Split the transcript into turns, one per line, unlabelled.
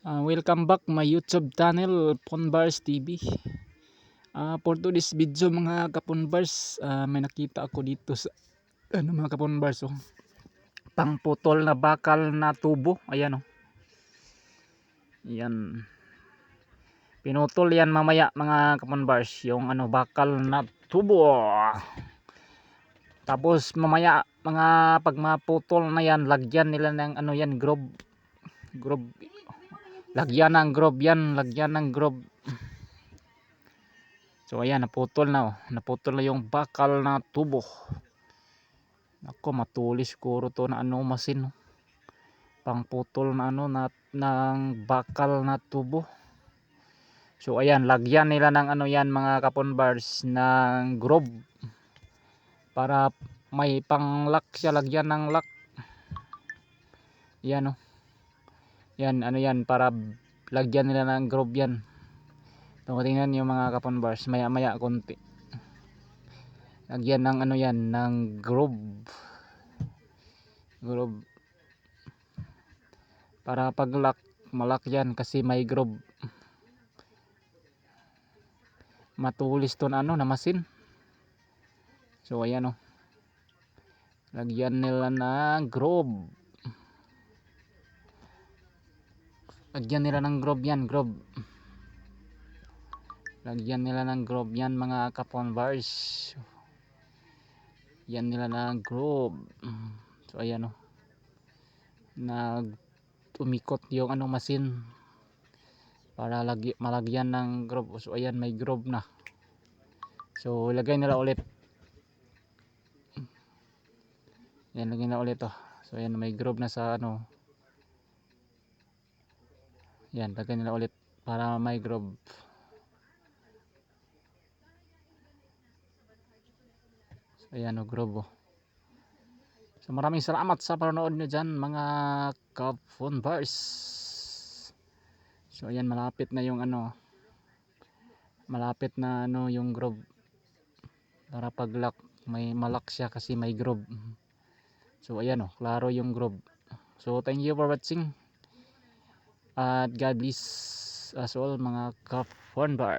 Welcome back my YouTube channel Ponbars TV. For today's video mga kaponbars, may nakita ako dito sa mga kaponbars, pangputol na bakal na tubo. Ayan, yan, pinutol yan mamaya mga kaponbars, yung bakal na tubo. Tapos mamaya mga pag maputol na yan, lagyan nila ng yan, grob, lagyan ng grob yan, lagyan ng grob. So ayan, naputol na yung bakal na tubo. Ako, matulis siguro to na masin, pangputol na ng bakal na tubo. So ayan, lagyan nila ng yan mga kaponbars, ng grob, para may panglock siya, lagyan ng lock. Yan yan, yan, para lagyan nila ng grob yan. Tingnan yung mga kaponbars, maya maya konti, lagyan ng yan, ng grob, para pag lock, malak yan kasi may grob. Matulis to na masin. So ayan, lagyan nila ng grob, lagyan nila ng grob yan, lagyan nila ng grob yan mga kaponbars, yan nila ng grob. So ayan, nag umikot yung masin para malagyan ng grob. So ayan, may grob na. So lagay nila ulit, yan, lagay nila ulit. So ayan, may grob na sa yan, lagay nila ulit para may grob. So ayan, grob. So maraming salamat sa panonood nyo dyan mga kaponbars. So ayan, malapit na yung malapit na yung grob, para pag lock, may malak siya kasi may grob. So ayan, klaro yung grob. So thank you for watching, at God bless us all mga kaponbars.